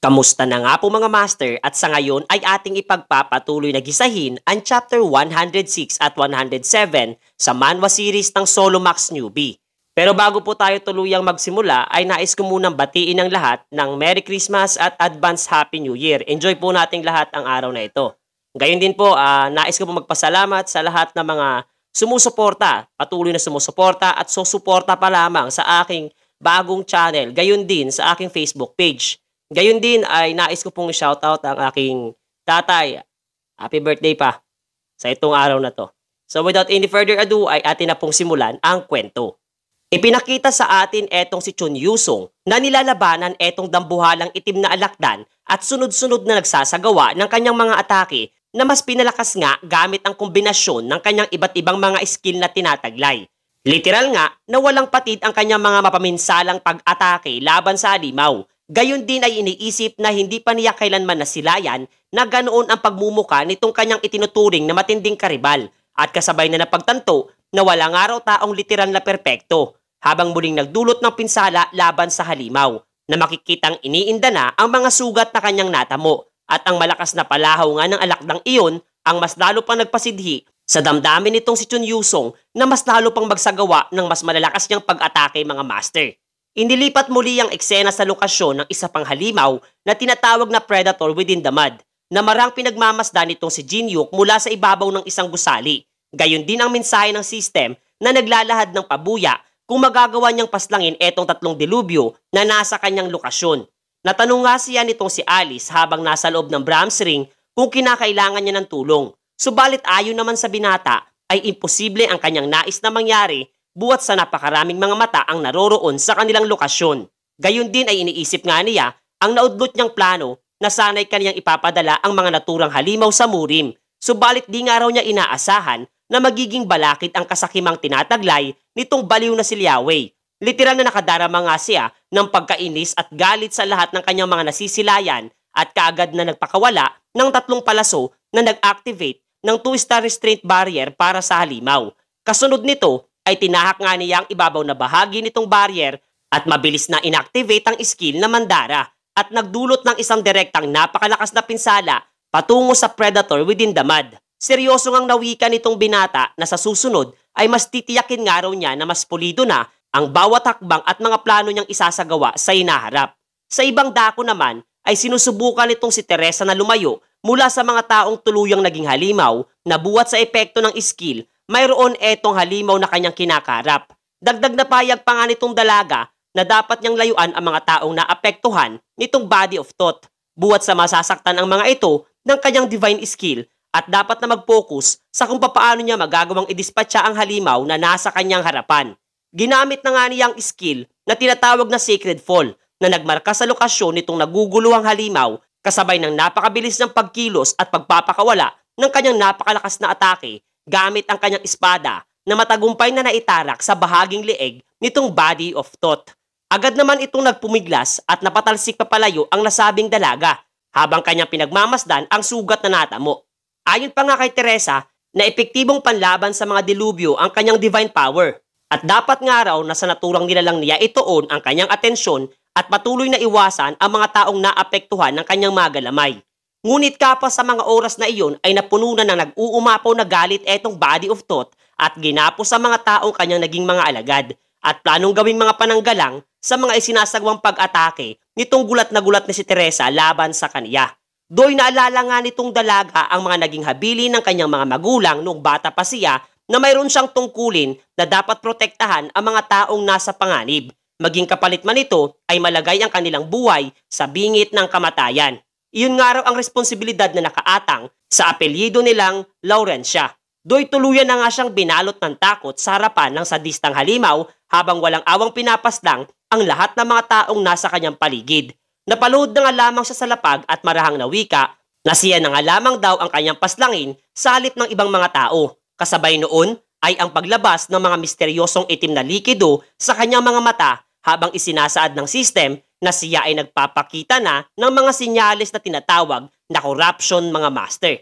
Kamusta na nga po mga master at sa ngayon ay ating ipagpapatuloy na gisahin ang chapter 106 at 107 sa manhwa series ng Solomax Newbie. Pero bago po tayo tuluyang magsimula ay nais ko munang batiin ang lahat ng Merry Christmas at Advance Happy New Year. Enjoy po nating lahat ang araw na ito. Gayon din po, nais ko po magpasalamat sa lahat ng mga sumusuporta, patuloy na sumusuporta at susuporta pa lamang sa aking bagong channel. Gayon din sa aking Facebook page. Gayon din ay nais ko pong shoutout ang aking tatay. Happy birthday pa sa itong araw na to. So without any further ado ay atin na pong simulan ang kwento. Ipinakita sa atin etong si Chun Yusong na nilalabanan etong dambuhalang itim na alakdan at sunod-sunod na nagsasagawa ng kanyang mga atake na mas pinalakas nga gamit ang kombinasyon ng kanyang iba't ibang mga skill na tinataglay. Literal nga na walang patid ang kanyang mga mapaminsalang pag-atake laban sa halimaw. Gayon din ay iniisip na hindi pa niya kailanman nasilayan na ganoon ang pagmumuka nitong kanyang itinuturing na matinding karibal at kasabay na napagtanto na wala nga raw taong literal na perpekto habang muling nagdulot ng pinsala laban sa halimaw na makikitang iniinda na ang mga sugat na kanyang natamo at ang malakas na palahaw nga ng alakdang iyon ang mas lalo pang nagpasidhi sa damdamin nitong si Chun Yusong na mas lalo pang magsagawa ng mas malalakas niyang pag-atake mga master. Inilipat muli ang eksena sa lokasyon ng isa pang halimaw na tinatawag na Predator Within the Mud na marang pinagmamasdan nitong si Jinyuk mula sa ibabaw ng isang gusali. Gayon din ang mensahe ng system na naglalahad ng pabuya kung magagawa niyang paslangin etong tatlong dilubyo na nasa kanyang lokasyon. Natanong nga siya nitong si Alice habang nasa loob ng Brahms Ring kung kinakailangan niya ng tulong. Subalit ayon naman sa binata ay imposible ang kanyang nais na mangyari buwat sa napakaraming mga mata ang naroroon sa kanilang lokasyon. Gayon din ay iniisip nga niya ang naudlot niyang plano na sana'y kaniyang ipapadala ang mga naturang halimaw sa Murim. Subalit di nga raw niya inaasahan na magiging balakid ang kasakimang tinataglay nitong baliw na si Liawei. Literal na nakadarama nga siya ng pagkainis at galit sa lahat ng kanyang mga nasisilayan at kaagad na nagpakawala ng tatlong palaso na nag-activate ng 2-star restraint barrier para sa halimaw. Kasunod nito ay tinahak nga niya ang ibabaw na bahagi nitong barrier at mabilis na inactivate ang skill na Mandara at nagdulot ng isang direktang napakalakas na pinsala patungo sa Predator Within the Mud. Seryoso ngang nawika nitong binata na sa susunod ay mas titiyakin nga raw niya na mas pulido na ang bawat hakbang at mga plano niyang isasagawa sa hinaharap. Sa ibang dako naman ay sinusubukan nitong si Teresa na lumayo mula sa mga taong tuluyang naging halimaw na buwat sa epekto ng skill mayroon etong halimaw na kanyang kinakarap. Dagdag na payag pa nga nitong dalaga na dapat niyang layuan ang mga taong naapektuhan nitong body of thought. Buwat sa masasaktan ang mga ito ng kanyang divine skill at dapat na mag-focus sa kung papaano niya magagawang idispatcha ang halimaw na nasa kanyang harapan. Ginamit na nga niyang skill na tinatawag na Sacred Fall na nagmarka sa lokasyon nitong naguguluhang halimaw kasabay ng napakabilis ng pagkilos at pagpapakawala ng kanyang napakalakas na atake gamit ang kanyang espada na matagumpay na naitarak sa bahaging leeg nitong body of thought. Agad naman itong nagpumiglas at napatalsik papalayo ang nasabing dalaga habang kanyang pinagmamasdan ang sugat na natamo. Ayon pa nga kay Teresa na epektibong panlaban sa mga dilubyo ang kanyang divine power at dapat nga raw na sa naturang nilalang niya ituon ang kanyang atensyon at patuloy na iwasan ang mga taong naapektuhan ng kanyang mga galamay. Ngunit kapos sa mga oras na iyon ay napuno na ng nag-uumapaw na galit etong body of thought at ginapos sa mga taong kanyang naging mga alagad at planong gawing mga pananggalang sa mga isinasagawang pag-atake nitong gulat na si Teresa laban sa kaniya. Doy naalala nga nitong dalaga ang mga naging habili ng kanyang mga magulang noong bata pa siya na mayroon siyang tungkulin na dapat protektahan ang mga taong nasa panganib. Maging kapalit man ito ay malagay ang kanilang buhay sa bingit ng kamatayan. Iyon nga raw ang responsibilidad na nakaatang sa apelyido nilang Laurencia. Doy tuluyan na nga siyang binalot ng takot sa harapan ng sadistang halimaw habang walang awang pinapaslang ang lahat ng mga taong nasa kanyang paligid. Napalood na nga lamang siya sa lapag at marahang nawika na siya na nga lamang daw ang kanyang paslangin sa halip ng ibang mga tao. Kasabay noon ay ang paglabas ng mga misteryosong itim na likido sa kanyang mga mata habang isinasaad ng system na siya ay nagpapakita na ng mga sinyales na tinatawag na corruption mga master.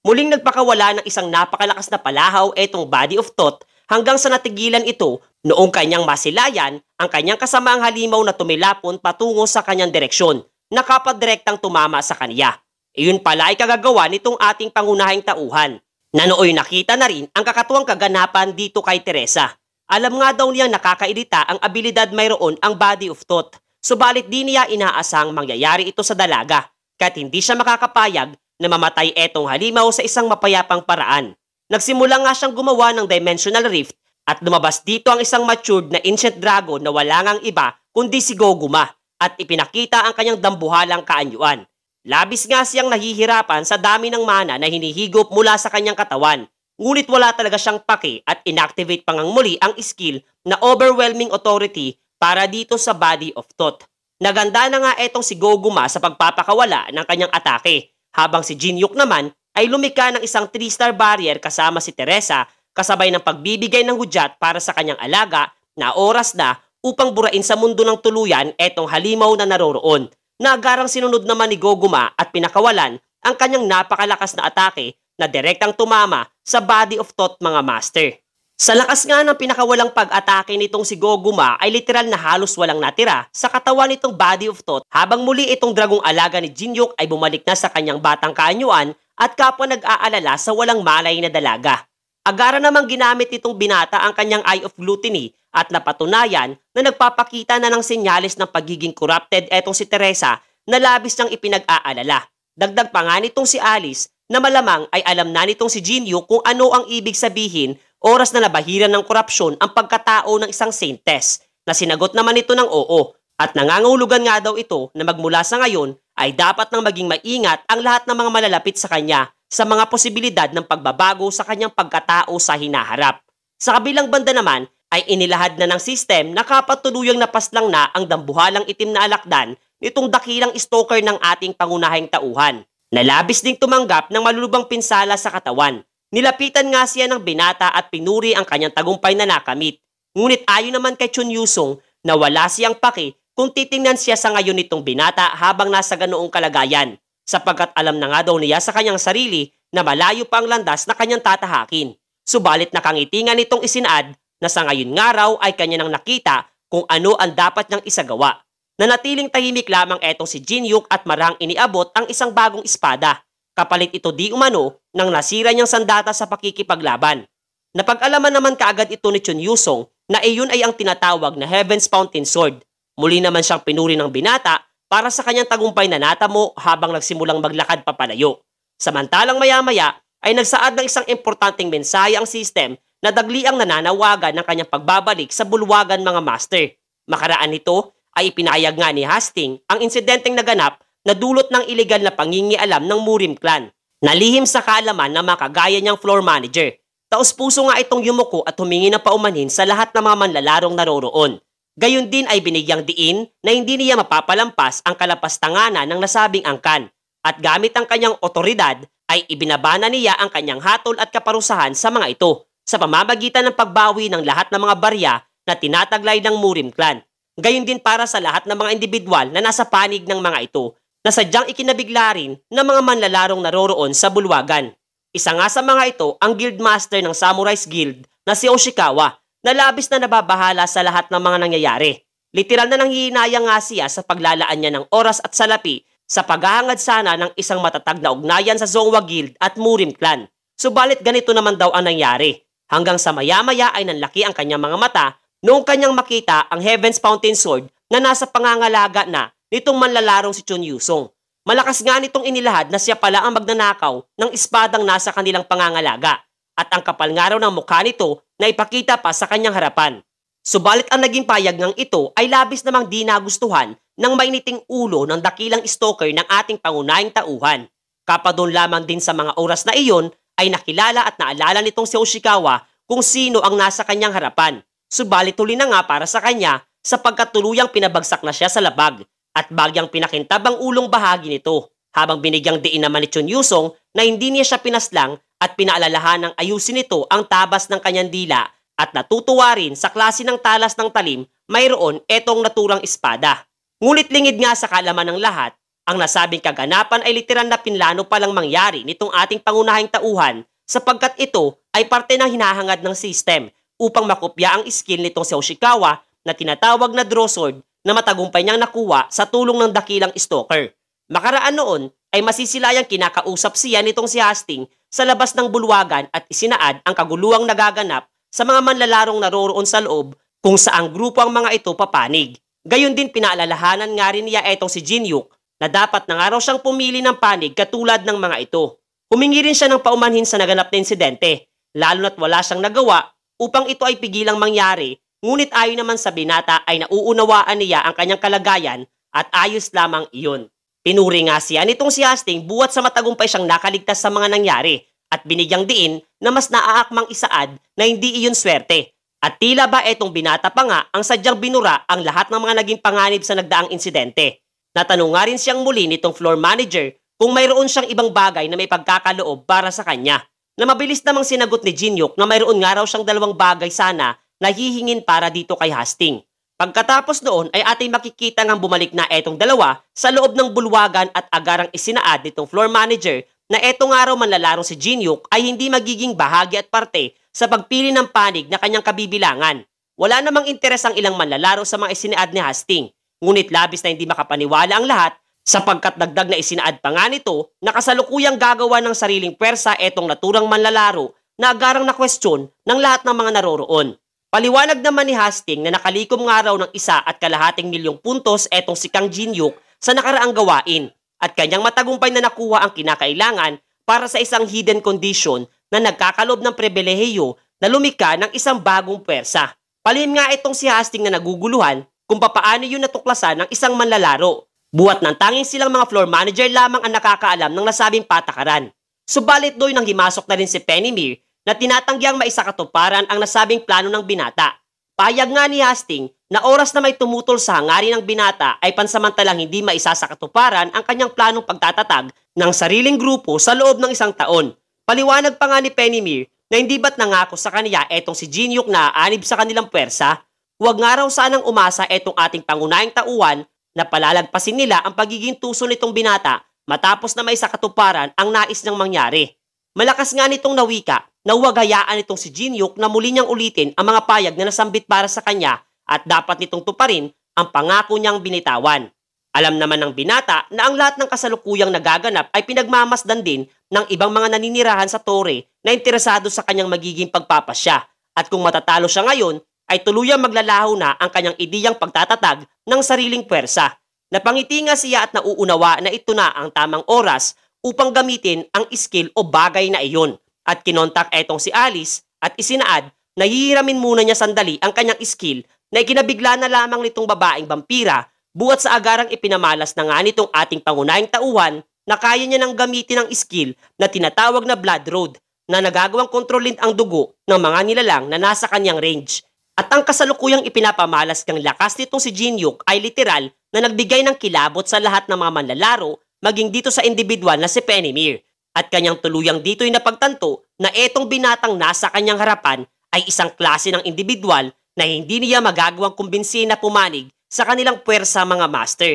Muling nagpakawala ng isang napakalakas na palahaw etong body of thought hanggang sa natigilan ito noong kanyang masilayan ang kanyang kasamaang halimaw na tumilapon patungo sa kanyang direksyon. na kapadirektang tumama sa kanya. Iyon pala ay kagagawa nitong ating pangunahing tauhan, na nooy nakita na rin ang kakatuwang kaganapan dito kay Teresa. Alam nga daw niyang nakakairita ang abilidad mayroon ang body of thought, subalit di niya inaasang mangyayari ito sa dalaga, kahit hindi siya makakapayag na mamatay etong halimaw sa isang mapayapang paraan. Nagsimula nga siyang gumawa ng dimensional rift at lumabas dito ang isang matured na ancient dragon na wala ngang iba kundi si Goguma at ipinakita ang kanyang dambuhalang kaanyuan. Labis nga siyang nahihirapan sa dami ng mana na hinihigop mula sa kanyang katawan, ngunit wala talaga siyang pake at inactivate pa ngang muli ang skill na overwhelming authority para dito sa body of thought. Naganda na nga etong si Goguma sa pagpapakawala ng kanyang atake, habang si Jinyuk naman ay lumika ng isang 3-star barrier kasama si Teresa kasabay ng pagbibigay ng hudyat para sa kanyang alaga na oras na upang burain sa mundo ng tuluyan etong halimaw na naroroon. Nagarang sinunod naman ni Goguma at pinakawalan ang kanyang napakalakas na atake na direktang tumama sa body of thought mga master. Sa lakas nga ng pinakawalang pag-atake nitong si Goguma ay literal na halos walang natira sa katawan nitong body of thought, habang muli itong dragong alaga ni Jinyuk ay bumalik na sa kanyang batang kaanyuan at kapwa nag-aalala sa walang malay na dalaga. Agara namang ginamit nitong binata ang kanyang Eye of Gluttony at napatunayan na nagpapakita na ng senyales ng pagiging corrupted etong si Teresa na labis niyang ipinag-aalala. Dagdag pa nga nitong si Alice na malamang ay alam na nitong si Jinyuk kung ano ang ibig sabihin oras na nabahiran ng korupsyon ang pagkatao ng isang saintess, na sinagot naman ito ng oo at nangangahulugan nga daw ito na magmula sa ngayon ay dapat nang maging maingat ang lahat ng mga malalapit sa kanya sa mga posibilidad ng pagbabago sa kanyang pagkatao sa hinaharap. Sa kabilang banda naman ay inilahad na ng system na kapatuluyang napaslang na ang dambuhalang itim na alakdan nitong dakilang stalker ng ating pangunahing tauhan, na labis ding tumanggap ng malulubang pinsala sa katawan. Nilapitan nga siya ng binata at pinuri ang kanyang tagumpay na nakamit. Ngunit ayon naman kay Chun Yusong na wala siyang paki kung titingnan siya sa ngayon nitong binata habang nasa ganoong kalagayan, sapagkat alam na nga daw niya sa kanyang sarili na malayo pa ang landas na kanyang tatahakin. Subalit nakangiti nga nitong isinaad na sa ngayon nga raw ay kanya nang nakita kung ano ang dapat niyang isagawa. Nanatiling tahimik lamang etong si Jinyuk at marang iniabot ang isang bagong espada. Kapalit ito di umano nang nasira niyang sandata sa pakikipaglaban. Napag-alaman naman kaagad ito ni Chun Yusong na iyon ay ang tinatawag na Heaven's Fountain Sword. Muli naman siyang pinuri ng binata para sa kanyang tagumpay na natamo habang nagsimulang maglakad papalayo. Samantalang maya-maya ay nagsaad ng isang importanteng mensahe ang system na dagli ang nananawagan ng kanyang pagbabalik sa bulwagan mga master. Makaraan nito ay ipinahayag nga ni Hastings ang insidenteng naganap na dulot ng ilegal na pangingialam ng Murim clan, nalihim sa kaalaman ng mga kagaya niyang floor manager. Taos-puso nga itong yumuko at humingi ng paumanhin sa lahat ng mga manlalarong naroroon. Gayon din ay binigyang diin na hindi niya mapapalampas ang kalapastanganan ng nasabing angkan, at gamit ang kanyang otoridad ay ibinabana niya ang kanyang hatol at kaparusahan sa mga ito sa pamamagitan ng pagbawi ng lahat ng mga barya na tinataglay ng Murim clan. Gayon din para sa lahat ng mga individual na nasa panig ng mga ito na sadyang ikinabigla rin ng mga manlalarong naroroon sa bulwagan. Isa nga sa mga ito ang guildmaster ng Samurai's Guild na si Oshikawa, na labis na nababahala sa lahat ng mga nangyayari. Literal na nanghihinayang nga siya sa paglalaan niya ng oras at salapi sa paghahangad sana ng isang matatag na ugnayan sa Zongwa Guild at Murim clan. Subalit ganito naman daw ang nangyari, hanggang sa maya-maya ay nanlaki ang kanyang mga mata noong kanyang makita ang Heaven's Fountain Sword na nasa pangangalaga na nitong manlalarong si Chun Yusong. Malakas nga nitong inilahad na siya pala ang magnanakaw ng espadang nasa kanilang pangangalaga, at ang kapal nga raw ng mukha nito na ipakita pa sa kanyang harapan. Subalit ang naging payag ng ito ay labis namang di nagustuhan ng mainiting ulo ng dakilang stalker ng ating pangunahing tauhan. Kapadon lamang din sa mga oras na iyon ay nakilala at naalala nitong si Oshikawa kung sino ang nasa kanyang harapan. Subalit huli na nga para sa kanya sapagkat tuluyang pinabagsak na siya sa labag at bagyang pinakintab ang ulong bahagi nito, habang binigyang diin naman ni Chun Yusong na hindi niya siya pinaslang at pinaalalahan ng ayusin nito ang tabas ng kanyang dila, at natutuwa rin sa klase ng talas ng talim mayroon etong naturang espada. Ngunit lingid nga sa kaalaman ng lahat, ang nasabing kaganapan ay literal na pinlano palang mangyari nitong ating pangunahing tauhan, sapagkat ito ay parte ng hinahangad ng system upang makopya ang skill nitong si Oshikawa na tinatawag na draw sword na matagumpay niyang nakuha sa tulong ng dakilang stalker. Makaraan noon ay masisilayang kinakausap siya nitong si Hastings sa labas ng bulwagan at isinaad ang kaguluhang nagaganap sa mga manlalarong naroroon sa loob kung saang grupo ang mga ito papanig. Gayon din pinaalalahanan nga rin niya etong si Jin-Hyuk na dapat na nga raw siyang pumili ng panig katulad ng mga ito. Humingi rin siya ng paumanhin sa naganap na insidente, lalo na't wala siyang nagawa upang ito ay pigilang mangyari, ngunit ayon naman sa binata ay nauunawaan niya ang kanyang kalagayan at ayos lamang iyon. Pinuri nga siya nitong si Hastings buwat sa matagumpay siyang nakaligtas sa mga nangyari at binigyang diin na mas naaakmang isaad na hindi iyon swerte. At tila ba etong binata pa nga ang sadyang binura ang lahat ng mga naging panganib sa nagdaang insidente. Natanong nga rin siyang muli nitong floor manager kung mayroon siyang ibang bagay na may pagkakaloob para sa kanya. Na mabilis namang sinagot ni Jin-Hyuk na mayroon nga raw siyang dalawang bagay sana na hihingin para dito kay Hastings. Pagkatapos noon ay ating makikita ngang bumalik na etong dalawa sa loob ng bulwagan at agarang isinaad nitong floor manager na etong araw manlalarong si Jin-Hyuk ay hindi magiging bahagi at parte sa pagpili ng panig na kanyang kabibilangan. Wala namang interes ang ilang manlalaro sa mga isinaad ni Hastings, ngunit labis na hindi makapaniwala ang lahat sapagkat dagdag na isinaad pa nga nito na kasalukuyang gagawa ng sariling pwersa etong naturang manlalaro na agarang na kwestiyon ng lahat ng mga naroroon. Paliwanag naman ni Hastings na nakalikom nga raw ng 1.2 milyong puntos etong si Kang Jin-Hyuk sa nakaraang gawain at kanyang matagumpay na nakuha ang kinakailangan para sa isang hidden condition na nagkakalob ng pribilehiyo na lumika ng isang bagong pwersa. Palihim nga itong si Hastings na naguguluhan kung papaano yun natuklasan ng isang manlalaro. Buwat ng tanging silang mga floor manager lamang ang nakakaalam ng nasabing patakaran. Subalit doy nang himasok na rin si Pennymeer na tinatanggiyang maisakatuparan ang nasabing plano ng binata. Payag nga ni Hastings na oras na may tumutol sa hangarin ng binata ay pansamantalang hindi maisasakatuparan ang kanyang planong pagtatatag ng sariling grupo sa loob ng 1 taon. Paliwanag pa nga ni Pennymeer na hindi ba't nangako sa kanya etong si Jin-Hyuk na aanib sa kanilang pwersa, huwag nga raw sanang umasa etong ating pangunahing tauhan na palalagpasin nila ang pagiging tuso nitong binata matapos na maisakatuparan ang nais niyang mangyari. Malakas nga nitong nawika na huwag hayaan itong si Jin-Hyuk na muli niyang ulitin ang mga payag na nasambit para sa kanya at dapat nitong tuparin ang pangako niyang binitawan. Alam naman ng binata na ang lahat ng kasalukuyang nagaganap ay pinagmamasdan din ng ibang mga naninirahan sa tore na interesado sa kanyang magiging pagpapasya at kung matatalo siya ngayon ay tuluyang maglalaho na ang kanyang ideyang pagtatatag ng sariling pwersa. Napangiti nga siya at nauunawa na ito na ang tamang oras upang gamitin ang skill o bagay na iyon at kinontak etong si Alice at isinaad na hihiramin muna niya sandali ang kanyang skill na ikinabigla na lamang nitong babaeng vampira buwat sa agarang ipinamalas na nga nitong ating pangunahing tauhan na kaya niya nang gamitin ang skill na tinatawag na Blood Road na nagagawang kontrolin ang dugo ng mga nilalang na nasa kanyang range. At ang kasalukuyang ipinapamalas kang lakas nitong si Jin-Hyuk ay literal na nagbigay ng kilabot sa lahat ng mga manlalaro maging dito sa individual na si Pennymeer. At kanyang tuluyang dito'y napagtanto na etong binatang nasa kanyang harapan ay isang klase ng individual na hindi niya magagawang kumbinsihin na pumanig sa kanilang puwersa mga master.